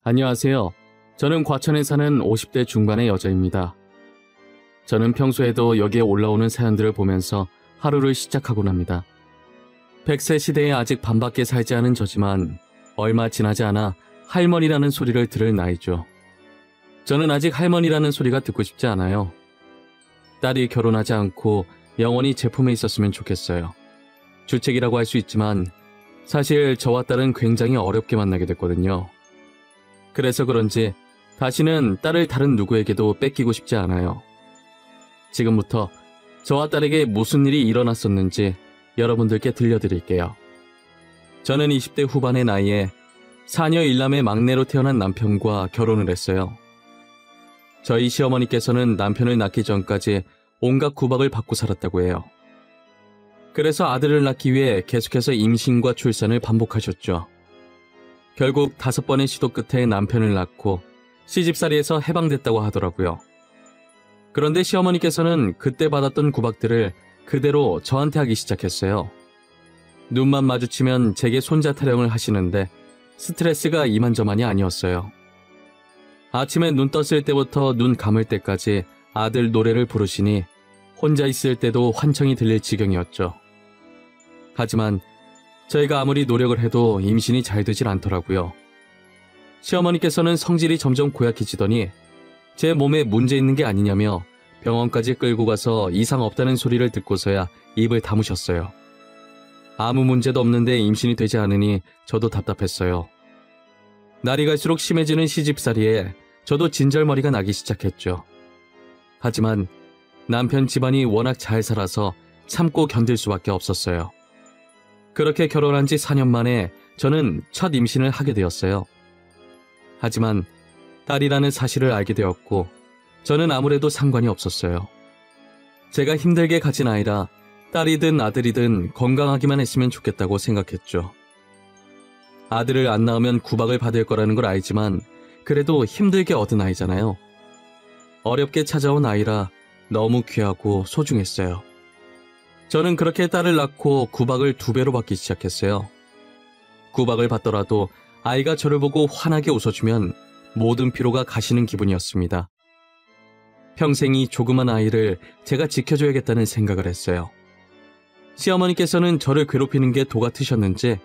안녕하세요. 저는 과천에 사는 50대 중반의 여자입니다. 저는 평소에도 여기에 올라오는 사연들을 보면서 하루를 시작하곤 합니다. 100세 시대에 아직 반밖에 살지 않은 저지만 얼마 지나지 않아 할머니라는 소리를 들을 나이죠. 저는 아직 할머니라는 소리가 듣고 싶지 않아요. 딸이 결혼하지 않고 영원히 제 품에 있었으면 좋겠어요. 주책이라고 할 수 있지만 사실 저와 딸은 굉장히 어렵게 만나게 됐거든요. 그래서 그런지 다시는 딸을 다른 누구에게도 뺏기고 싶지 않아요. 지금부터 저와 딸에게 무슨 일이 일어났었는지 여러분들께 들려드릴게요. 저는 20대 후반의 나이에 사녀 1남의 막내로 태어난 남편과 결혼을 했어요. 저희 시어머니께서는 남편을 낳기 전까지 온갖 구박을 받고 살았다고 해요. 그래서 아들을 낳기 위해 계속해서 임신과 출산을 반복하셨죠. 결국 5번의 시도 끝에 남편을 낳고 시집살이에서 해방됐다고 하더라고요. 그런데 시어머니께서는 그때 받았던 구박들을 그대로 저한테 하기 시작했어요. 눈만 마주치면 제게 손자 타령을 하시는데 스트레스가 이만저만이 아니었어요. 아침에 눈 떴을 때부터 눈 감을 때까지 아들 노래를 부르시니 혼자 있을 때도 환청이 들릴 지경이었죠. 하지만 저희가 아무리 노력을 해도 임신이 잘 되질 않더라고요. 시어머니께서는 성질이 점점 고약해지더니 제 몸에 문제 있는 게 아니냐며 병원까지 끌고 가서 이상 없다는 소리를 듣고서야 입을 다무셨어요. 아무 문제도 없는데 임신이 되지 않으니 저도 답답했어요. 날이 갈수록 심해지는 시집살이에 저도 진절머리가 나기 시작했죠. 하지만 남편 집안이 워낙 잘 살아서 참고 견딜 수밖에 없었어요. 그렇게 결혼한 지 4년 만에 저는 첫 임신을 하게 되었어요. 하지만 딸이라는 사실을 알게 되었고 저는 아무래도 상관이 없었어요. 제가 힘들게 가진 아이라 딸이든 아들이든 건강하기만 했으면 좋겠다고 생각했죠. 아들을 안 낳으면 구박을 받을 거라는 걸 알지만 그래도 힘들게 얻은 아이잖아요. 어렵게 찾아온 아이라 너무 귀하고 소중했어요. 저는 그렇게 딸을 낳고 구박을 2배로 받기 시작했어요. 구박을 받더라도 아이가 저를 보고 환하게 웃어주면 모든 피로가 가시는 기분이었습니다. 평생 이 조그만 아이를 제가 지켜줘야겠다는 생각을 했어요. 시어머니께서는 저를 괴롭히는 게 도가 트셨는지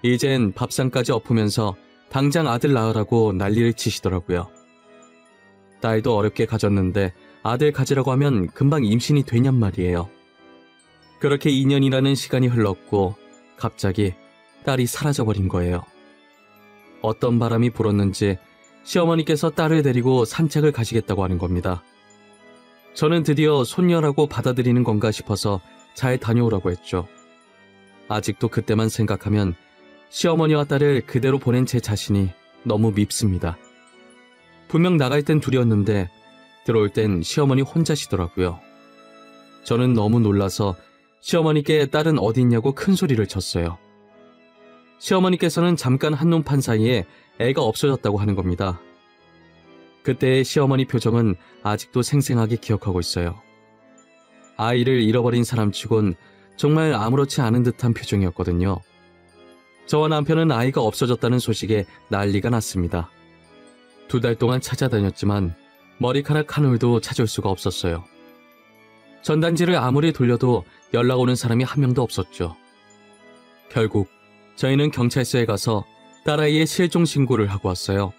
이젠 밥상까지 엎으면서 당장 아들 낳으라고 난리를 치시더라고요. 딸도 어렵게 가졌는데 아들 가지라고 하면 금방 임신이 되냔 말이에요. 그렇게 2년이라는 시간이 흘렀고 갑자기 딸이 사라져버린 거예요. 어떤 바람이 불었는지 시어머니께서 딸을 데리고 산책을 가시겠다고 하는 겁니다. 저는 드디어 손녀라고 받아들이는 건가 싶어서 잘 다녀오라고 했죠. 아직도 그때만 생각하면 시어머니와 딸을 그대로 보낸 제 자신이 너무 밉습니다. 분명 나갈 땐 둘이었는데 들어올 땐 시어머니 혼자시더라고요. 저는 너무 놀라서 시어머니께 딸은 어디 있냐고 큰 소리를 쳤어요. 시어머니께서는 잠깐 한눈 판 사이에 애가 없어졌다고 하는 겁니다. 그때의 시어머니 표정은 아직도 생생하게 기억하고 있어요. 아이를 잃어버린 사람치곤 정말 아무렇지 않은 듯한 표정이었거든요. 저와 남편은 아이가 없어졌다는 소식에 난리가 났습니다. 2달 동안 찾아다녔지만 머리카락 한 올도 찾을 수가 없었어요. 전단지를 아무리 돌려도 연락 오는 사람이 한 명도 없었죠. 결국 저희는 경찰서에 가서 딸아이의 실종 신고를 하고 왔어요.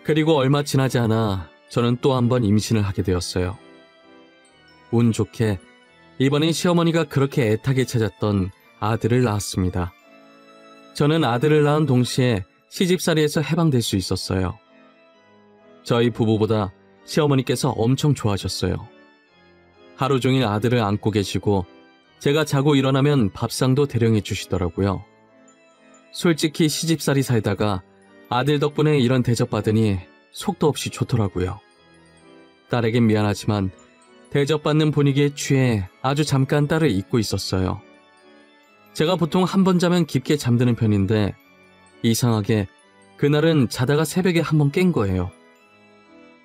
그리고 얼마 지나지 않아 저는 또 한 번 임신을 하게 되었어요. 운 좋게 이번엔 시어머니가 그렇게 애타게 찾았던 아들을 낳았습니다. 저는 아들을 낳은 동시에 시집살이에서 해방될 수 있었어요. 저희 부부보다 시어머니께서 엄청 좋아하셨어요. 하루 종일 아들을 안고 계시고 제가 자고 일어나면 밥상도 대령해 주시더라고요. 솔직히 시집살이 살다가 아들 덕분에 이런 대접받으니 속도 없이 좋더라고요. 딸에겐 미안하지만 대접받는 분위기에 취해 아주 잠깐 딸을 잊고 있었어요. 제가 보통 한 번 자면 깊게 잠드는 편인데 이상하게 그날은 자다가 새벽에 한 번 깬 거예요.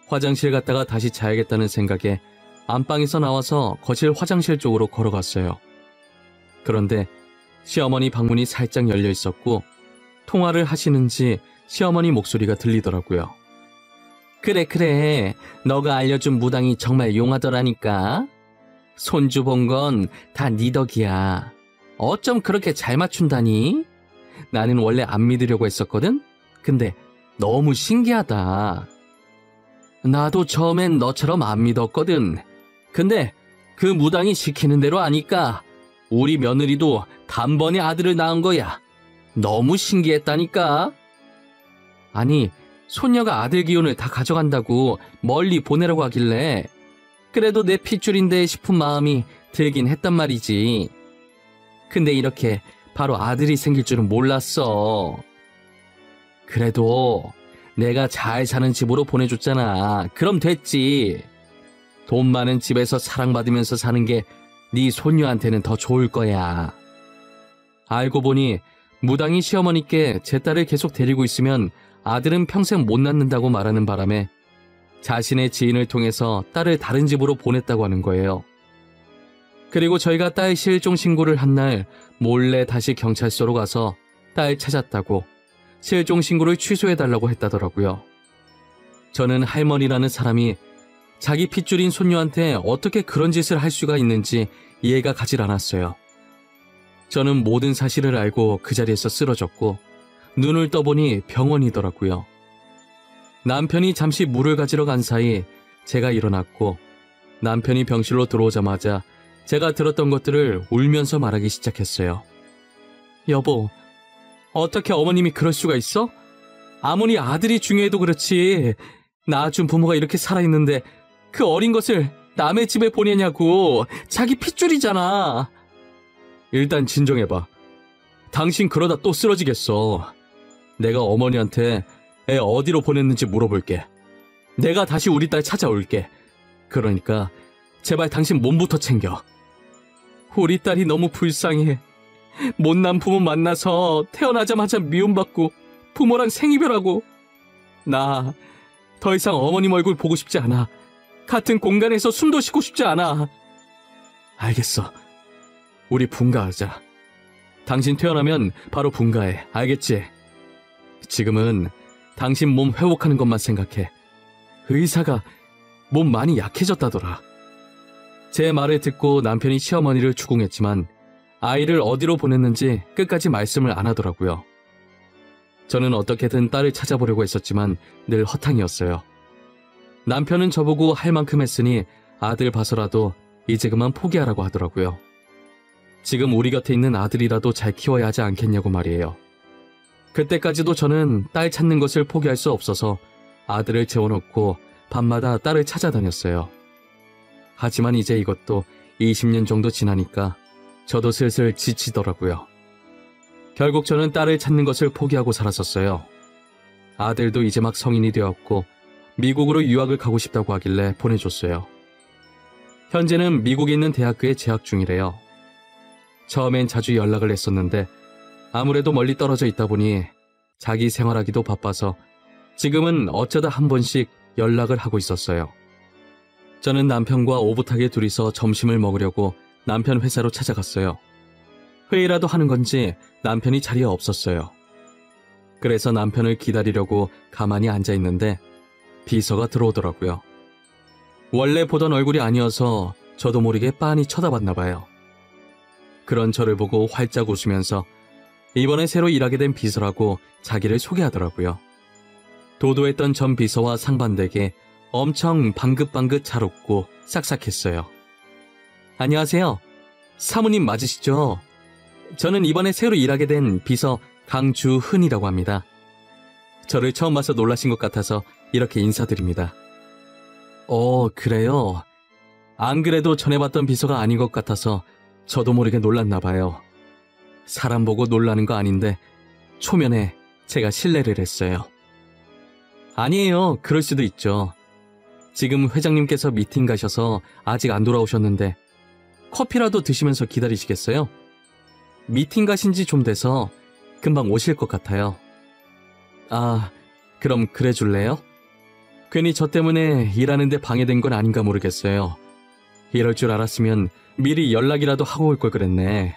화장실 갔다가 다시 자야겠다는 생각에 안방에서 나와서 거실 화장실 쪽으로 걸어갔어요. 그런데 시어머니 방문이 살짝 열려 있었고 통화를 하시는지 시어머니 목소리가 들리더라고요. 그래. 너가 알려준 무당이 정말 용하더라니까. 손주 본 건 다 네 덕이야. 어쩜 그렇게 잘 맞춘다니? 나는 원래 안 믿으려고 했었거든? 근데 너무 신기하다. 나도 처음엔 너처럼 안 믿었거든. 근데 그 무당이 시키는 대로 하니까 우리 며느리도 단번에 아들을 낳은 거야. 너무 신기했다니까. 아니, 손녀가 아들 기운을 다 가져간다고 멀리 보내라고 하길래 그래도 내 핏줄인데 싶은 마음이 들긴 했단 말이지. 근데 이렇게 바로 아들이 생길 줄은 몰랐어. 그래도 내가 잘 사는 집으로 보내줬잖아. 그럼 됐지. 돈 많은 집에서 사랑받으면서 사는 게 네 손녀한테는 더 좋을 거야. 알고 보니 무당이 시어머니께 제 딸을 계속 데리고 있으면 아들은 평생 못 낳는다고 말하는 바람에 자신의 지인을 통해서 딸을 다른 집으로 보냈다고 하는 거예요. 그리고 저희가 딸 실종 신고를 한 날 몰래 다시 경찰서로 가서 딸 찾았다고 실종 신고를 취소해달라고 했다더라고요. 저는 할머니라는 사람이 자기 핏줄인 손녀한테 어떻게 그런 짓을 할 수가 있는지 이해가 가질 않았어요. 저는 모든 사실을 알고 그 자리에서 쓰러졌고 눈을 떠보니 병원이더라고요. 남편이 잠시 물을 가지러 간 사이 제가 일어났고 남편이 병실로 들어오자마자 제가 들었던 것들을 울면서 말하기 시작했어요. 여보, 어떻게 어머님이 그럴 수가 있어? 아무리 아들이 중요해도 그렇지 낳아준 부모가 이렇게 살아있는데 그 어린 것을 남의 집에 보내냐고. 자기 핏줄이잖아. 일단 진정해봐. 당신 그러다 또 쓰러지겠어. 내가 어머니한테 애 어디로 보냈는지 물어볼게. 내가 다시 우리 딸 찾아올게. 그러니까 제발 당신 몸부터 챙겨. 우리 딸이 너무 불쌍해. 못난 부모 만나서 태어나자마자 미움받고 부모랑 생이별하고. 나 더 이상 어머님 얼굴 보고 싶지 않아. 같은 공간에서 숨도 쉬고 싶지 않아. 알겠어. 우리 분가하자. 당신 퇴원하면 바로 분가해. 알겠지? 지금은 당신 몸 회복하는 것만 생각해. 의사가 몸 많이 약해졌다더라. 제 말을 듣고 남편이 시어머니를 추궁했지만 아이를 어디로 보냈는지 끝까지 말씀을 안 하더라고요. 저는 어떻게든 딸을 찾아보려고 했었지만 늘 허탕이었어요. 남편은 저보고 할 만큼 했으니 아들 봐서라도 이제 그만 포기하라고 하더라고요. 지금 우리 곁에 있는 아들이라도 잘 키워야 하지 않겠냐고 말이에요. 그때까지도 저는 딸 찾는 것을 포기할 수 없어서 아들을 재워놓고 밤마다 딸을 찾아다녔어요. 하지만 이제 이것도 20년 정도 지나니까 저도 슬슬 지치더라고요. 결국 저는 딸을 찾는 것을 포기하고 살았었어요. 아들도 이제 막 성인이 되었고 미국으로 유학을 가고 싶다고 하길래 보내줬어요. 현재는 미국에 있는 대학교에 재학 중이래요. 처음엔 자주 연락을 했었는데 아무래도 멀리 떨어져 있다 보니 자기 생활하기도 바빠서 지금은 어쩌다 한 번씩 연락을 하고 있었어요. 저는 남편과 오붓하게 둘이서 점심을 먹으려고 남편 회사로 찾아갔어요. 회의라도 하는 건지 남편이 자리에 없었어요. 그래서 남편을 기다리려고 가만히 앉아 있는데 비서가 들어오더라고요. 원래 보던 얼굴이 아니어서 저도 모르게 빤히 쳐다봤나 봐요. 그런 저를 보고 활짝 웃으면서 이번에 새로 일하게 된 비서라고 자기를 소개하더라고요. 도도했던 전 비서와 상반되게 엄청 방긋방긋 잘 웃고 싹싹했어요. 안녕하세요. 사모님 맞으시죠? 저는 이번에 새로 일하게 된 비서 강주흔이라고 합니다. 저를 처음 봐서 놀라신 것 같아서 이렇게 인사드립니다. 그래요? 안 그래도 전에 봤던 비서가 아닌 것 같아서 저도 모르게 놀랐나 봐요. 사람 보고 놀라는 거 아닌데 초면에 제가 실례를 했어요. 아니에요. 그럴 수도 있죠. 지금 회장님께서 미팅 가셔서 아직 안 돌아오셨는데 커피라도 드시면서 기다리시겠어요? 미팅 가신 지 좀 돼서 금방 오실 것 같아요. 아, 그럼 그래 줄래요? 괜히 저 때문에 일하는데 방해된 건 아닌가 모르겠어요. 이럴 줄 알았으면 미리 연락이라도 하고 올 걸 그랬네.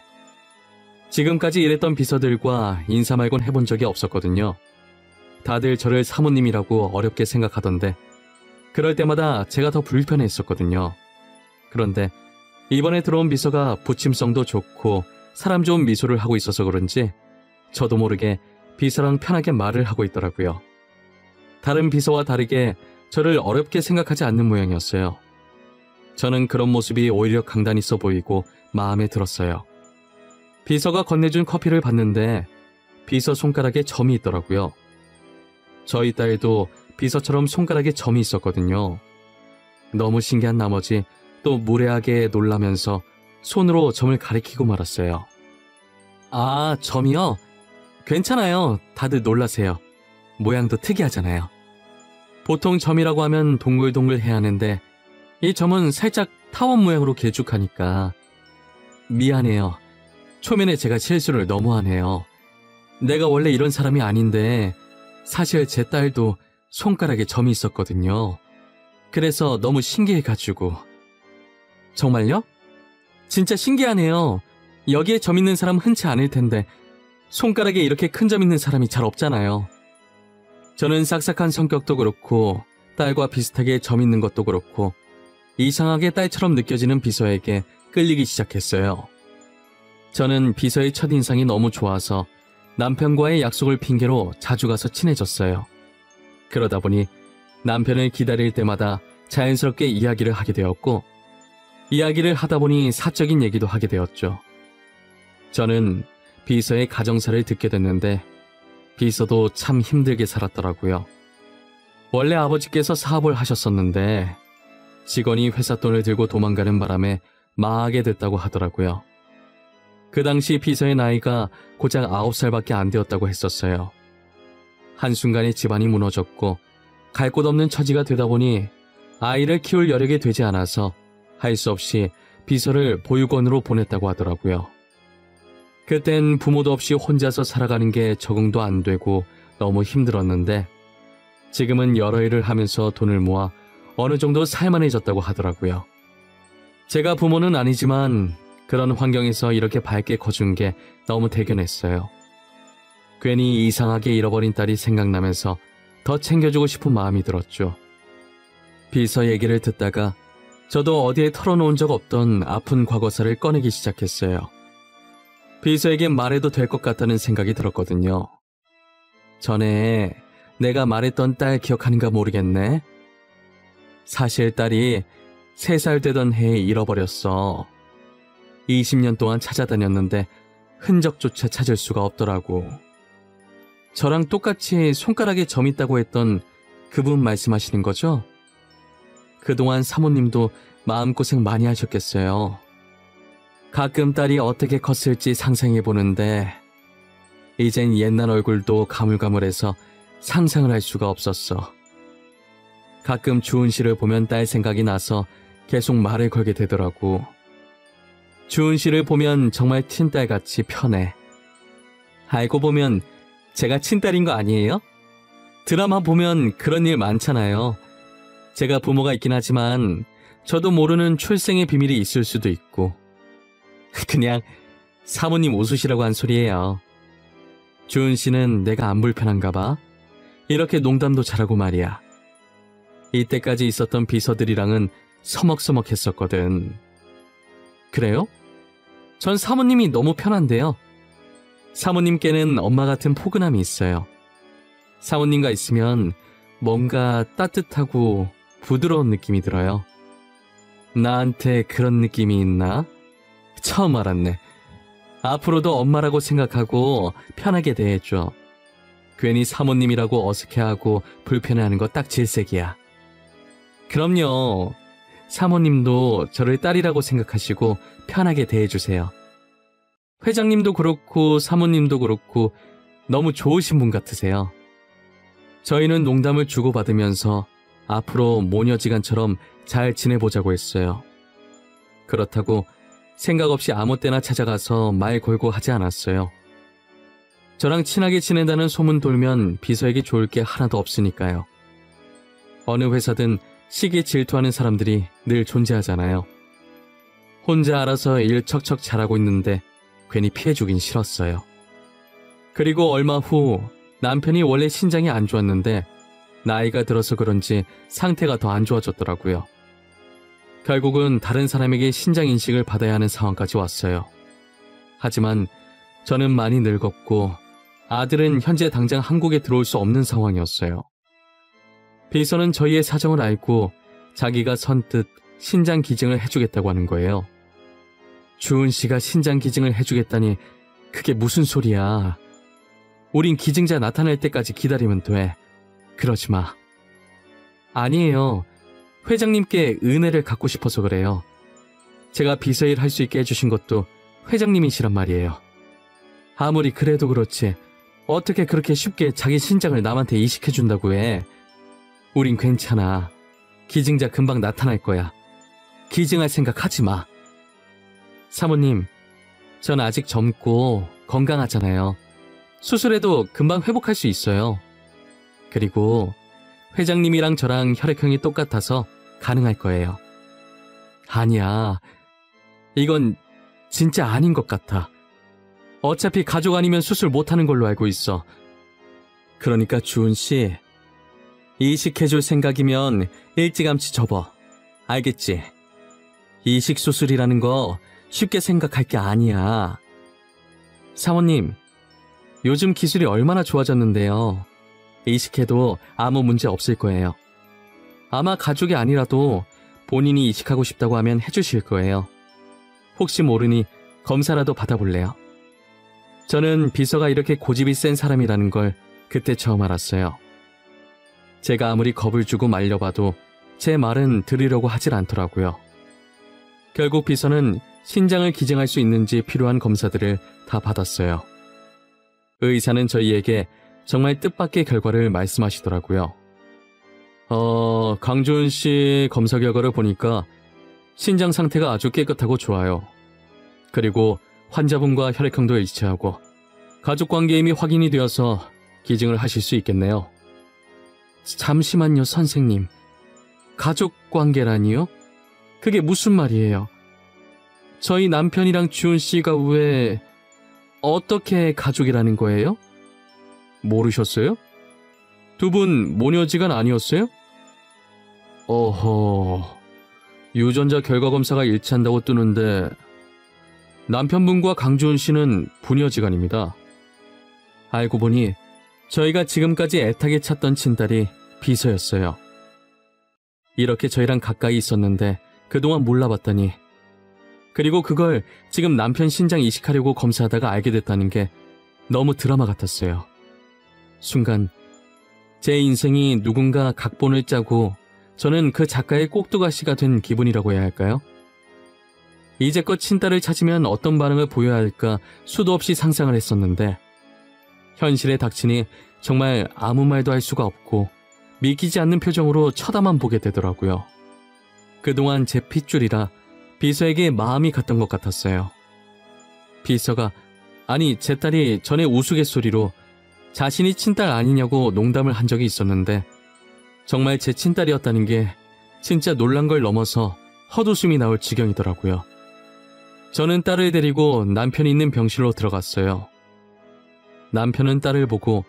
지금까지 일했던 비서들과 인사 말곤 해본 적이 없었거든요. 다들 저를 사모님이라고 어렵게 생각하던데 그럴 때마다 제가 더 불편했었거든요. 그런데 이번에 들어온 비서가 부침성도 좋고 사람 좋은 미소를 하고 있어서 그런지 저도 모르게 비서랑 편하게 말을 하고 있더라고요. 다른 비서와 다르게 저를 어렵게 생각하지 않는 모양이었어요. 저는 그런 모습이 오히려 강단 있어 보이고 마음에 들었어요. 비서가 건네준 커피를 봤는데 비서 손가락에 점이 있더라고요. 저희 딸도 비서처럼 손가락에 점이 있었거든요. 너무 신기한 나머지 또 무례하게 놀라면서 손으로 점을 가리키고 말았어요. 아, 점이요? 괜찮아요. 다들 놀라세요. 모양도 특이하잖아요. 보통 점이라고 하면 동글동글해야 하는데 이 점은 살짝 타원 모양으로 길쭉하니까. 미안해요. 초면에 제가 실수를 너무 하네요. 내가 원래 이런 사람이 아닌데 사실 제 딸도 손가락에 점이 있었거든요. 그래서 너무 신기해가지고. 정말요? 진짜 신기하네요. 여기에 점 있는 사람 흔치 않을 텐데 손가락에 이렇게 큰 점 있는 사람이 잘 없잖아요. 저는 싹싹한 성격도 그렇고 딸과 비슷하게 점 있는 것도 그렇고 이상하게 딸처럼 느껴지는 비서에게 끌리기 시작했어요. 저는 비서의 첫인상이 너무 좋아서 남편과의 약속을 핑계로 자주 가서 친해졌어요. 그러다 보니 남편을 기다릴 때마다 자연스럽게 이야기를 하게 되었고 이야기를 하다 보니 사적인 얘기도 하게 되었죠. 저는 비서의 가정사를 듣게 됐는데 비서도 참 힘들게 살았더라고요. 원래 아버지께서 사업을 하셨었는데 직원이 회사 돈을 들고 도망가는 바람에 망하게 됐다고 하더라고요. 그 당시 비서의 나이가 고작 9살밖에 안 되었다고 했었어요. 한순간에 집안이 무너졌고 갈 곳 없는 처지가 되다 보니 아이를 키울 여력이 되지 않아서 할 수 없이 비서를 보육원으로 보냈다고 하더라고요. 그땐 부모도 없이 혼자서 살아가는 게 적응도 안 되고 너무 힘들었는데 지금은 여러 일을 하면서 돈을 모아 어느 정도 살만해졌다고 하더라고요. 제가 부모는 아니지만 그런 환경에서 이렇게 밝게 커준 게 너무 대견했어요. 괜히 이상하게 잃어버린 딸이 생각나면서 더 챙겨주고 싶은 마음이 들었죠. 비서 얘기를 듣다가 저도 어디에 털어놓은 적 없던 아픈 과거사를 꺼내기 시작했어요. 비서에게 말해도 될 것 같다는 생각이 들었거든요. 전에 내가 말했던 딸 기억하는가 모르겠네. 사실 딸이 3살 되던 해에 잃어버렸어. 20년 동안 찾아다녔는데 흔적조차 찾을 수가 없더라고. 저랑 똑같이 손가락에 점 있다고 했던 그분 말씀하시는 거죠? 그동안 사모님도 마음고생 많이 하셨겠어요. 가끔 딸이 어떻게 컸을지 상상해보는데 이젠 옛날 얼굴도 가물가물해서 상상을 할 수가 없었어. 가끔 주은 씨를 보면 딸 생각이 나서 계속 말을 걸게 되더라고. 주은 씨를 보면 정말 친딸같이 편해. 알고 보면 제가 친딸인 거 아니에요? 드라마 보면 그런 일 많잖아요. 제가 부모가 있긴 하지만 저도 모르는 출생의 비밀이 있을 수도 있고. 그냥 사모님 웃으시라고 한 소리예요. 주은 씨는 내가 안 불편한가 봐. 이렇게 농담도 잘하고 말이야. 이때까지 있었던 비서들이랑은 서먹서먹했었거든. 그래요? 전 사모님이 너무 편한데요. 사모님께는 엄마 같은 포근함이 있어요. 사모님과 있으면 뭔가 따뜻하고 부드러운 느낌이 들어요. 나한테 그런 느낌이 있나? 처음 알았네. 앞으로도 엄마라고 생각하고 편하게 대해줘. 괜히 사모님이라고 어색해하고 불편해하는 거 딱 질색이야. 그럼요. 사모님도 저를 딸이라고 생각하시고 편하게 대해주세요. 회장님도 그렇고 사모님도 그렇고 너무 좋으신 분 같으세요. 저희는 농담을 주고받으면서 앞으로 모녀지간처럼 잘 지내보자고 했어요. 그렇다고 생각 없이 아무 때나 찾아가서 말 걸고 하지 않았어요. 저랑 친하게 지낸다는 소문 돌면 비서에게 좋을 게 하나도 없으니까요. 어느 회사든 시기에 질투하는 사람들이 늘 존재하잖아요. 혼자 알아서 일 척척 잘하고 있는데 괜히 피해주긴 싫었어요. 그리고 얼마 후 남편이 원래 신장이 안 좋았는데 나이가 들어서 그런지 상태가 더 안 좋아졌더라고요. 결국은 다른 사람에게 신장 인식을 받아야 하는 상황까지 왔어요. 하지만 저는 많이 늙었고 아들은 현재 당장 한국에 들어올 수 없는 상황이었어요. 비서는 저희의 사정을 알고 자기가 선뜻 신장 기증을 해주겠다고 하는 거예요. 주은 씨가 신장 기증을 해주겠다니 그게 무슨 소리야. 우린 기증자 나타날 때까지 기다리면 돼. 그러지 마. 아니에요. 회장님께 은혜를 갚고 싶어서 그래요. 제가 비서일 할 수 있게 해주신 것도 회장님이시란 말이에요. 아무리 그래도 그렇지 어떻게 그렇게 쉽게 자기 신장을 남한테 이식해준다고 해. 우린 괜찮아. 기증자 금방 나타날 거야. 기증할 생각 하지 마. 사모님, 전 아직 젊고 건강하잖아요. 수술해도 금방 회복할 수 있어요. 그리고 회장님이랑 저랑 혈액형이 똑같아서 가능할 거예요. 아니야. 이건 진짜 아닌 것 같아. 어차피 가족 아니면 수술 못하는 걸로 알고 있어. 그러니까 주은 씨, 이식해줄 생각이면 일찌감치 접어. 알겠지? 이식 수술이라는 거 쉽게 생각할 게 아니야. 사모님, 요즘 기술이 얼마나 좋아졌는데요. 이식해도 아무 문제 없을 거예요. 아마 가족이 아니라도 본인이 이식하고 싶다고 하면 해주실 거예요. 혹시 모르니 검사라도 받아볼래요? 저는 비서가 이렇게 고집이 센 사람이라는 걸 그때 처음 알았어요. 제가 아무리 겁을 주고 말려봐도 제 말은 들으려고 하질 않더라고요. 결국 비서는 신장을 기증할 수 있는지 필요한 검사들을 다 받았어요. 의사는 저희에게 정말 뜻밖의 결과를 말씀하시더라고요. 강주은 씨 검사 결과를 보니까 신장 상태가 아주 깨끗하고 좋아요. 그리고 환자분과 혈액형도 일치하고 가족관계 이미 확인이 되어서 기증을 하실 수 있겠네요. 잠시만요, 선생님. 가족관계라니요? 그게 무슨 말이에요? 저희 남편이랑 주은 씨가 왜 어떻게 가족이라는 거예요? 모르셨어요? 두 분 모녀지간 아니었어요? 어허, 유전자 결과 검사가 일치한다고 뜨는데 남편분과 강주은 씨는 부녀지간입니다. 알고 보니 저희가 지금까지 애타게 찾던 친딸이 비서였어요. 이렇게 저희랑 가까이 있었는데 그동안 몰라봤다니. 그리고 그걸 지금 남편 신장 이식하려고 검사하다가 알게 됐다는 게 너무 드라마 같았어요. 순간 제 인생이 누군가 각본을 짜고 저는 그 작가의 꼭두가시가 된 기분이라고 해야 할까요? 이제껏 친딸을 찾으면 어떤 반응을 보여야 할까 수도 없이 상상을 했었는데 현실에 닥치니 정말 아무 말도 할 수가 없고 믿기지 않는 표정으로 쳐다만 보게 되더라고요. 그동안 제 핏줄이라 비서에게 마음이 갔던 것 같았어요. 비서가, 아니 제 딸이 전에 우스갯소리로 자신이 친딸 아니냐고 농담을 한 적이 있었는데 정말 제 친딸이었다는 게 진짜 놀란 걸 넘어서 헛웃음이 나올 지경이더라고요. 저는 딸을 데리고 남편이 있는 병실로 들어갔어요. 남편은 딸을 보고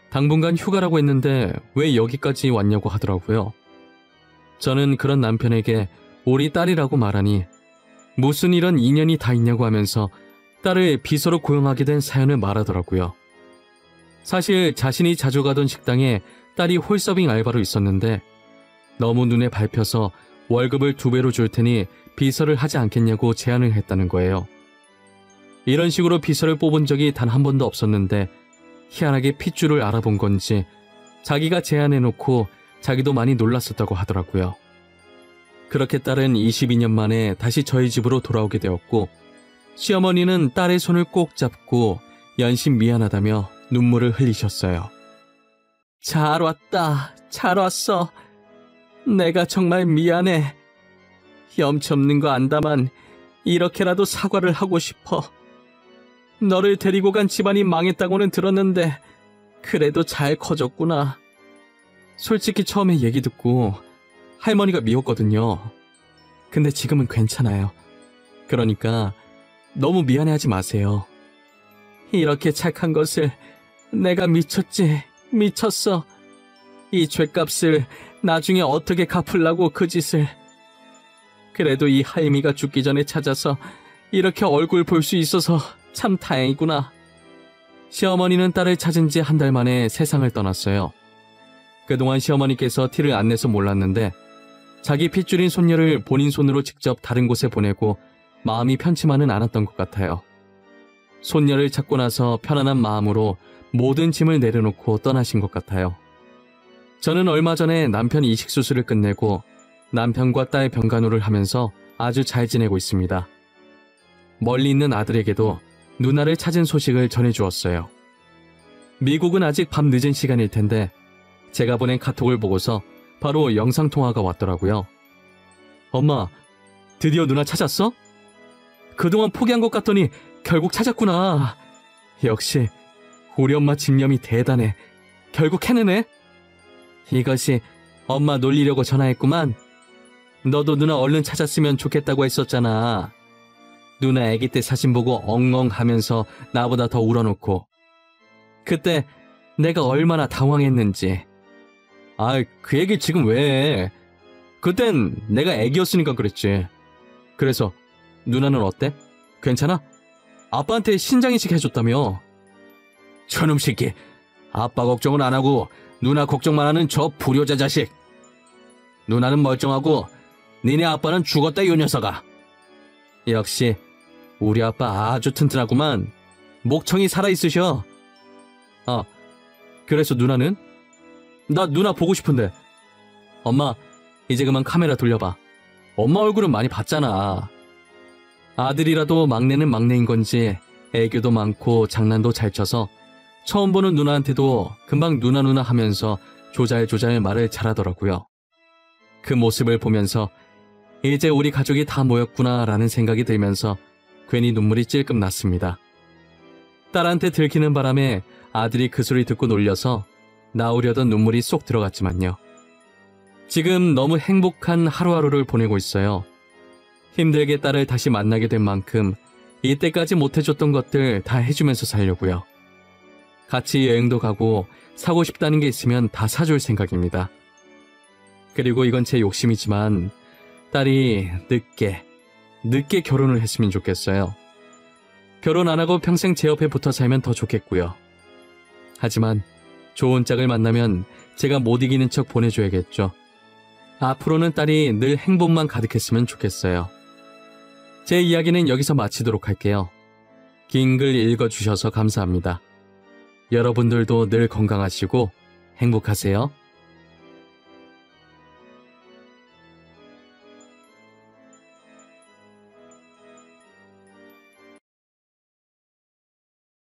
당분간 휴가라고 했는데 왜 여기까지 왔냐고 하더라고요. 저는 그런 남편에게 우리 딸이라고 말하니 무슨 이런 인연이 다 있냐고 하면서 딸을 비서로 고용하게 된 사연을 말하더라고요. 사실 자신이 자주 가던 식당에 딸이 홀서빙 알바로 있었는데 너무 눈에 밟혀서 월급을 2배로 줄 테니 비서를 하지 않겠냐고 제안을 했다는 거예요. 이런 식으로 비서를 뽑은 적이 단 한 번도 없었는데 희한하게 핏줄을 알아본 건지 자기가 제안해놓고 자기도 많이 놀랐었다고 하더라고요. 그렇게 딸은 22년 만에 다시 저희 집으로 돌아오게 되었고 시어머니는 딸의 손을 꼭 잡고 연신 미안하다며 눈물을 흘리셨어요. 잘 왔다. 잘 왔어. 내가 정말 미안해. 염치 없는 거 안다만 이렇게라도 사과를 하고 싶어. 너를 데리고 간 집안이 망했다고는 들었는데 그래도 잘 커졌구나. 솔직히 처음에 얘기 듣고 할머니가 미웠거든요. 근데 지금은 괜찮아요. 그러니까 너무 미안해하지 마세요. 이렇게 착한 것을 내가 미쳤지. 미쳤어. 이 죗값을 나중에 어떻게 갚으려고 그 짓을. 그래도 이 하임이가 죽기 전에 찾아서 이렇게 얼굴 볼 수 있어서 참 다행이구나. 시어머니는 딸을 찾은 지 한 달 만에 세상을 떠났어요. 그동안 시어머니께서 티를 안 내서 몰랐는데 자기 핏줄인 손녀를 본인 손으로 직접 다른 곳에 보내고 마음이 편치만은 않았던 것 같아요. 손녀를 찾고 나서 편안한 마음으로 모든 짐을 내려놓고 떠나신 것 같아요. 저는 얼마 전에 남편 이식 수술을 끝내고 남편과 딸 병간호를 하면서 아주 잘 지내고 있습니다. 멀리 있는 아들에게도 누나를 찾은 소식을 전해주었어요. 미국은 아직 밤 늦은 시간일 텐데 제가 보낸 카톡을 보고서 바로 영상통화가 왔더라고요. 엄마, 드디어 누나 찾았어? 그동안 포기한 것 같더니 결국 찾았구나. 역시 우리 엄마 집념이 대단해. 결국 해내네. 이것이 엄마 놀리려고 전화했구만. 너도 누나 얼른 찾았으면 좋겠다고 했었잖아. 누나 아기 때 사진 보고 엉엉 하면서 나보다 더 울어놓고. 그때 내가 얼마나 당황했는지. 그 얘기 지금 왜 해? 그땐 내가 애기였으니까 그랬지. 그래서 누나는 어때? 괜찮아? 아빠한테 신장이식 해줬다며. 저놈 새끼. 아빠 걱정은 안 하고 누나 걱정만 하는 저 불효자 자식. 누나는 멀쩡하고 니네 아빠는 죽었다 이 녀석아. 역시 우리 아빠 아주 튼튼하구만. 목청이 살아있으셔. 그래서 누나는? 나 누나 보고 싶은데. 엄마, 이제 그만 카메라 돌려봐. 엄마 얼굴은 많이 봤잖아. 아들이라도 막내는 막내인 건지 애교도 많고 장난도 잘 쳐서 처음 보는 누나한테도 금방 누나 하면서 조잘조잘 말을 잘하더라고요. 그 모습을 보면서 이제 우리 가족이 다 모였구나라는 생각이 들면서 괜히 눈물이 찔끔 났습니다. 딸한테 들키는 바람에 아들이 그 소리 듣고 놀려서 나오려던 눈물이 쏙 들어갔지만요. 지금 너무 행복한 하루하루를 보내고 있어요. 힘들게 딸을 다시 만나게 된 만큼 이때까지 못해줬던 것들 다 해주면서 살려고요. 같이 여행도 가고 사고 싶다는 게 있으면 다 사줄 생각입니다. 그리고 이건 제 욕심이지만 딸이 늦게 결혼을 했으면 좋겠어요. 결혼 안 하고 평생 제 옆에 붙어 살면 더 좋겠고요. 하지만 좋은 짝을 만나면 제가 못 이기는 척 보내줘야겠죠. 앞으로는 딸이 늘 행복만 가득했으면 좋겠어요. 제 이야기는 여기서 마치도록 할게요. 긴 글 읽어주셔서 감사합니다. 여러분들도 늘 건강하시고 행복하세요.